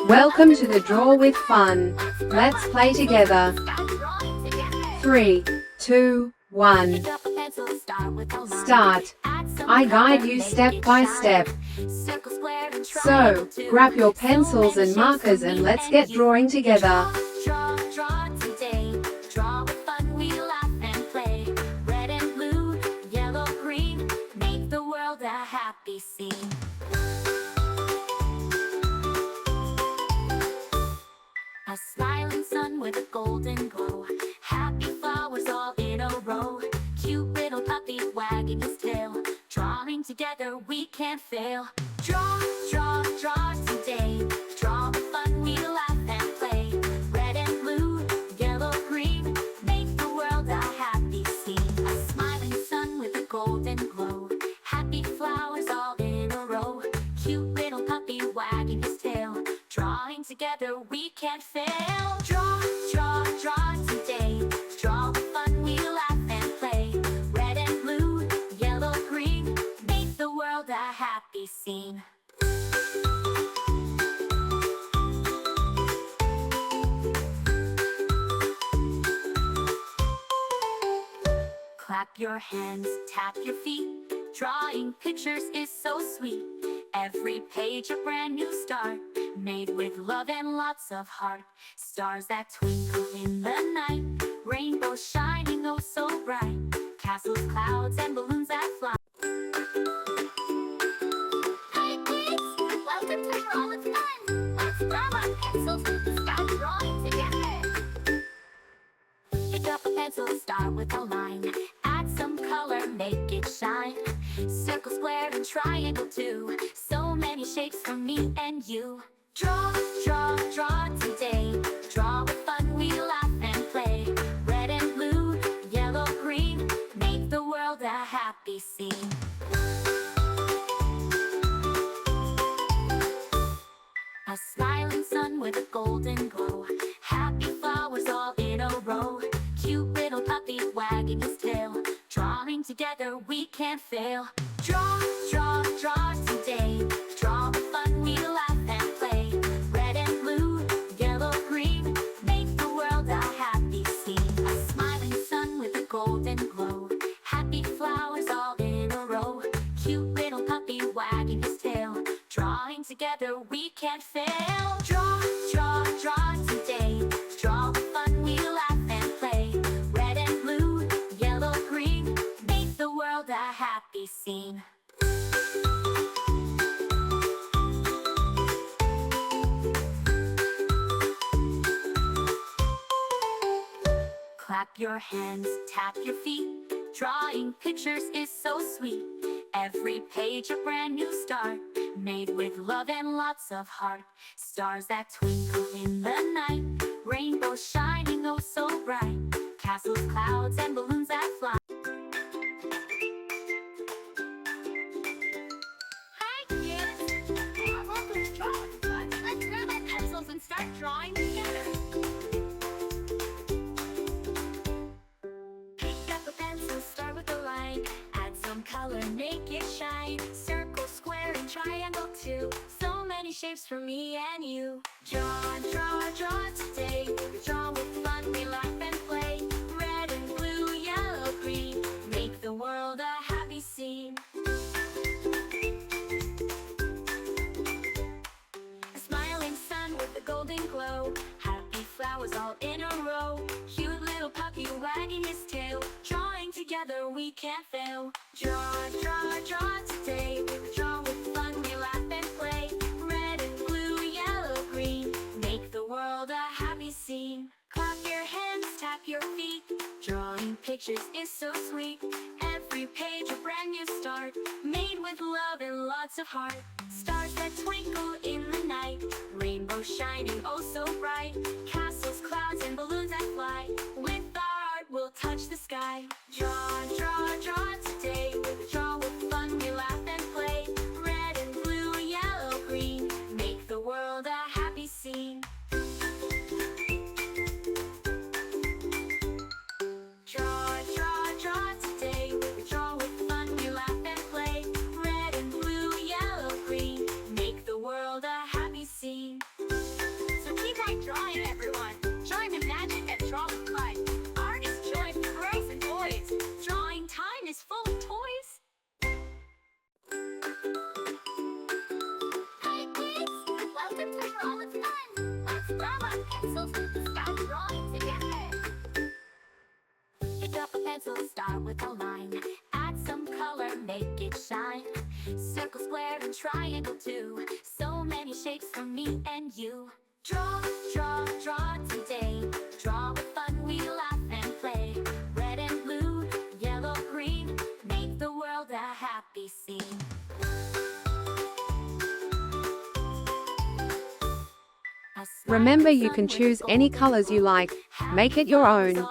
Welcome to the Draw with Fun. Let's play together. 3, 2, 1. Start. I guide you step by step. So, grab your pencils and markers and let's get drawing together. Draw today. Draw with fun, we laugh and play. Red and blue, yellow, green, make the world a happy scene. A smiling sun with a golden glow. Happy flowers all in a row. Cute little puppy wagging his tail. Drawing together we can't fail. Draw today. Draw with fun, we laugh and play. Red and blue, yellow, green, make the world a happy scene. A smiling sun with a golden glow. Happy flowers all in a row. Cute little puppy wagging his tail. Drawing together we can't fail. Draw today. Draw with fun, we laugh and play. Red and blue, yellow, green, make the world a happy scene. Clap your hands, tap your feet. Drawing pictures is so sweet. Every page a brand new start, made with love and lots of heart. Stars that twinkle in the night, rainbows shining oh so bright. Castles, clouds, and balloons that fly. Hi kids, welcome to Draw with Fun. Let's grab our pencils and start drawing together. Pick up a pencil, start with a line. Add some color, make it shine. Circle, square, and triangle too. So many shapes for me and you. Draw today. Draw with fun, we laugh and play. Red and blue, yellow, green, make the world a happy scene. A smiling sun with a golden glow. Happy flowers all in a row. Cute little puppy wagging his tail. Drawing together we can't fail. Draw today. Draw with fun, we laugh and play. Red and blue, yellow, green, make the world a happy scene. A smiling sun with a golden glow. Happy flowers all in a row. Cute little puppy wagging his tail. Drawing together we can't fail. Draw today. Draw with fun, we laugh and play. Red and blue, yellow, green, make the world a happy scene. Clap your hands, tap your feet. Drawing pictures is so sweet. Every page a brand new start, made with love and lots of heart. Stars that twinkle in the night, rainbows shining oh so bright. Castles, clouds, and balloons that fly. Hi kids! Welcome to Draw with Fun. Let's grab our pencils and start drawing together. Pick up a pencil, start with a line. Add some color, make it shine. Circle, square, and triangle too. So many shapes for me and you. Draw today. Draw with fun, we laugh and play. Red and blue, yellow, green, make the world a happy scene. A smiling sun with a golden glow. Happy flowers all in a row. Cute little puppy wagging his tail. Drawing together we can't fail. Draw today. Draw with fun, we laugh and play. Red and blue, yellow, green, make the world a happy scene. Clap your hands, tap your feet. Drawing pictures is so sweet. Every page a brand new start, made with love and lots of heart. Stars that twinkle in the night, rainbows shining oh so bright. Castles, clouds, and balloons that fly. With our art we'll touch the sky. Draw today. Draw with fun, we laugh and play. Red and blue, yellow, green, make the world a happy scene. Draw today. Draw with fun, we laugh and play. Red and blue, yellow, green, make the world a happy scene. Pencil start with a line. Add some color, make it shine. Circle, square, and triangle too. So many shapes for me and you. Draw, draw, draw today. Draw with fun, we laugh and play. Red and blue, yellow, green. Make the world a happy scene. Remember, you can choose any colors you like. Make it your own.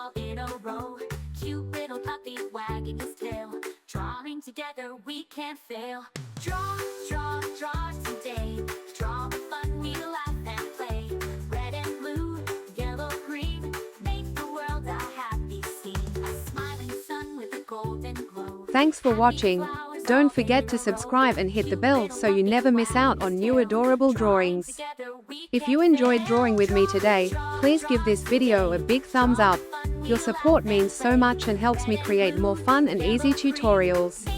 Cute little puppy wagging his tail. Drawing together we can't fail. Draw, draw, draw today. Draw with fun, we laugh and play. Red and blue, yellow, green. Make the world a happy scene. A smiling sun with a golden glow. Thanks for watching. Don't forget to subscribe and hit the bell so you never miss out on new adorable drawings. If you enjoyed drawing with me today, please give this video a big thumbs up. Your support means so much and helps me create more fun and easy tutorials.